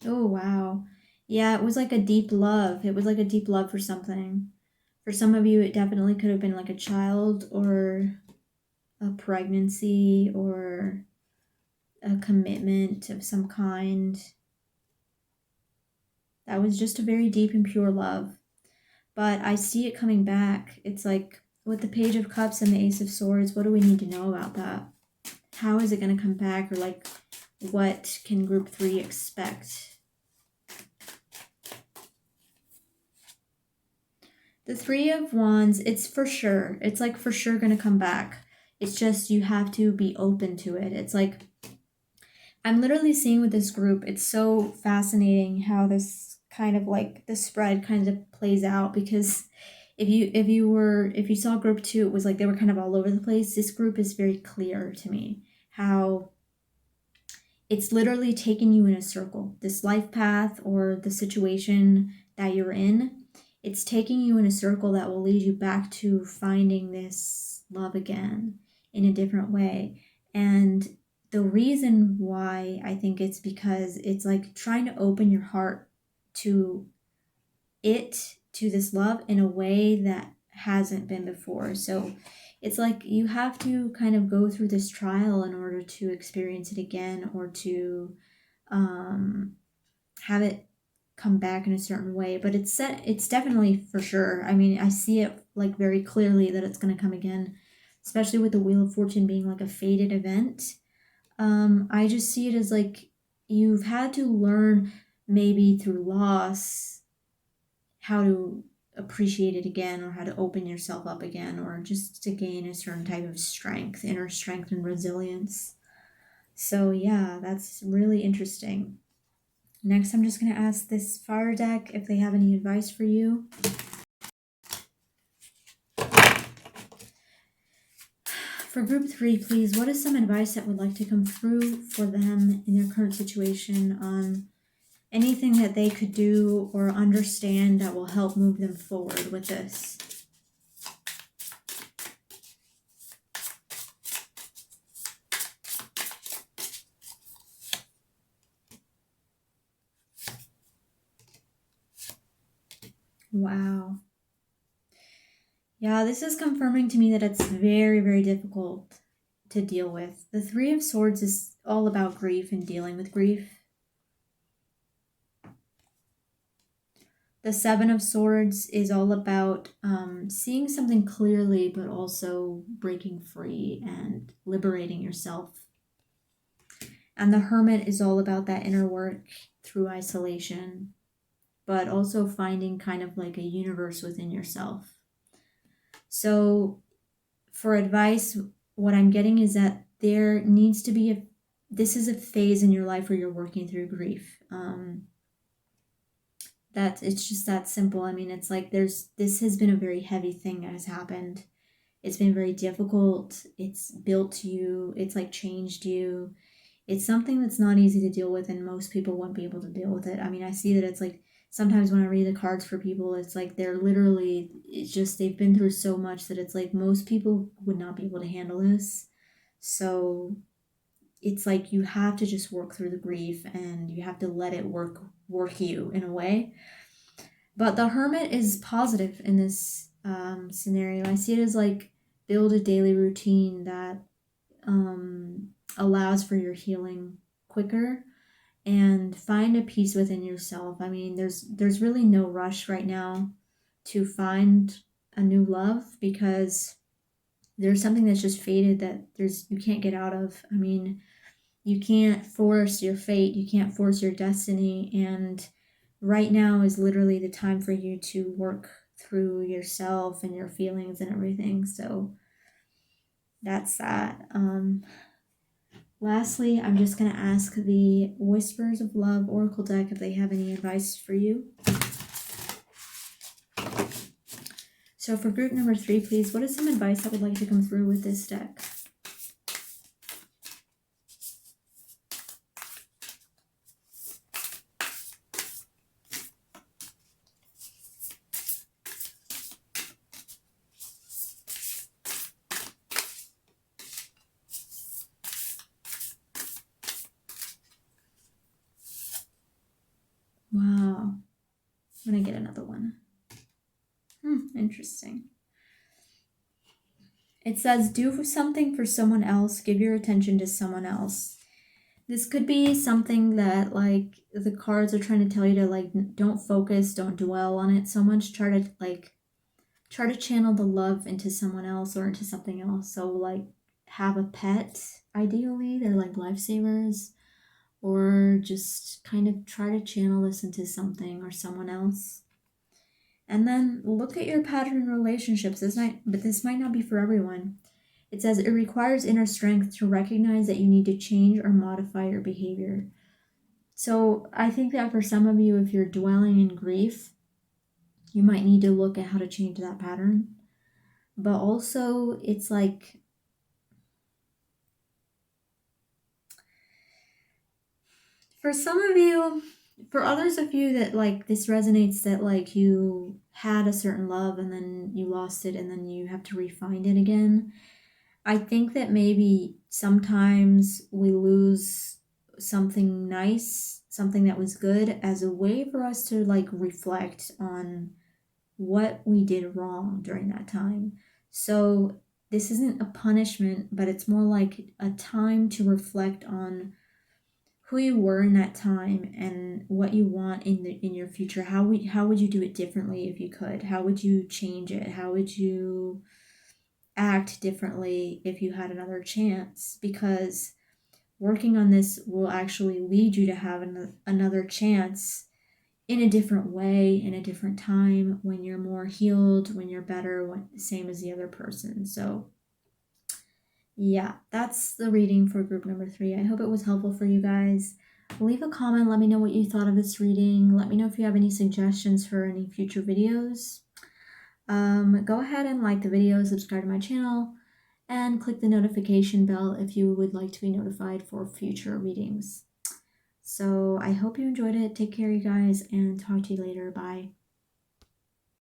Speaker 1: Oh, wow. Yeah, it was like a deep love. It was like a deep love for something. For some of you, it definitely could have been like a child or a pregnancy or a commitment of some kind. That was just a very deep and pure love. But I see it coming back. It's like with the Page of Cups and the Ace of Swords, what do we need to know about that? How is it going to come back? Or like, what can group 3 expect? The Three of Wands, it's for sure. It's like for sure going to come back. It's just you have to be open to it. It's like, I'm literally seeing with this group, it's so fascinating how this kind of like the spread kind of plays out, because if you saw group 2, it was like they were kind of all over the place. This group is very clear to me how it's literally taking you in a circle. This life path or the situation that you're in, it's taking you in a circle that will lead you back to finding this love again in a different way. And the reason why I think it's because it's like trying to open your heart to this love in a way that hasn't been before. So it's like you have to kind of go through this trial in order to experience it again, or to have it come back in a certain way. But it's definitely for sure. I mean, I see it like very clearly that it's going to come again, especially with the Wheel of Fortune being like a fated event. I just see it as like you've had to learn, maybe through loss, how to appreciate it again, or how to open yourself up again, or just to gain a certain type of strength, inner strength and resilience. So yeah, that's really interesting. Next, I'm just going to ask this fire deck if they have any advice for you. For group 3, please, what is some advice that would like to come through for them in their current situation on anything that they could do or understand that will help move them forward with this? Wow. Yeah, this is confirming to me that it's very, very difficult to deal with. The Three of Swords is all about grief and dealing with grief. The Seven of Swords is all about seeing something clearly, but also breaking free and liberating yourself. And the Hermit is all about that inner work through isolation, but also finding kind of like a universe within yourself. So for advice, what I'm getting is that there needs to be this is a phase in your life where you're working through grief. That it's just that simple. I mean, it's like this has been a very heavy thing that has happened. It's been very difficult. It's built you. It's like changed you. It's something that's not easy to deal with, and most people won't be able to deal with it. I mean, I see that it's like sometimes when I read the cards for people, it's like they're literally, it's just they've been through so much that it's like most people would not be able to handle this. So it's like you have to just work through the grief and you have to let it work you in a way. But the Hermit is positive in this scenario. I see it as like build a daily routine that allows for your healing quicker, and find a peace within yourself. I mean, there's really no rush right now to find a new love, because there's something that's just fated that you can't get out of. I mean, you can't force your fate, you can't force your destiny, and right now is literally the time for you to work through yourself and your feelings and everything. So that's that. Lastly, I'm just going to ask the Whispers of Love Oracle deck if they have any advice for you. So for group number 3, please, what is some advice that would like to come through with this deck? Wow. I'm going to get another one. Interesting. It says, do something for someone else. Give your attention to someone else. This could be something that, like, the cards are trying to tell you to, like, don't focus, don't dwell on it so much. Try to channel the love into someone else or into something else. So, like, have a pet, ideally. They're, like, lifesavers. Or just kind of try to channel this into something or someone else. And then look at your pattern relationships. This might not be for everyone. It says it requires inner strength to recognize that you need to change or modify your behavior. So I think that for some of you, if you're dwelling in grief, you might need to look at how to change that pattern. But also, it's like, for some of you, for others of you that, like, this resonates, that, like, you had a certain love and then you lost it and then you have to re-find it again. I think that maybe sometimes we lose something nice, something that was good, as a way for us to, like, reflect on what we did wrong during that time. So this isn't a punishment, but it's more like a time to reflect on who you were in that time and what you want in your future. How would you do it differently if you could? How would you change it? How would you act differently if you had another chance? Because working on this will actually lead you to have another chance in a different way, in a different time, when you're more healed, when you're better, same as the other person. So yeah, that's the reading for group number 3. I hope it was helpful for you guys. Leave a comment. Let me know what you thought of this reading. Let me know if you have any suggestions for any future videos. Go ahead and like the video, subscribe to my channel, and click the notification bell if you would like to be notified for future readings. So I hope you enjoyed it. Take care, you guys, and talk to you later. Bye.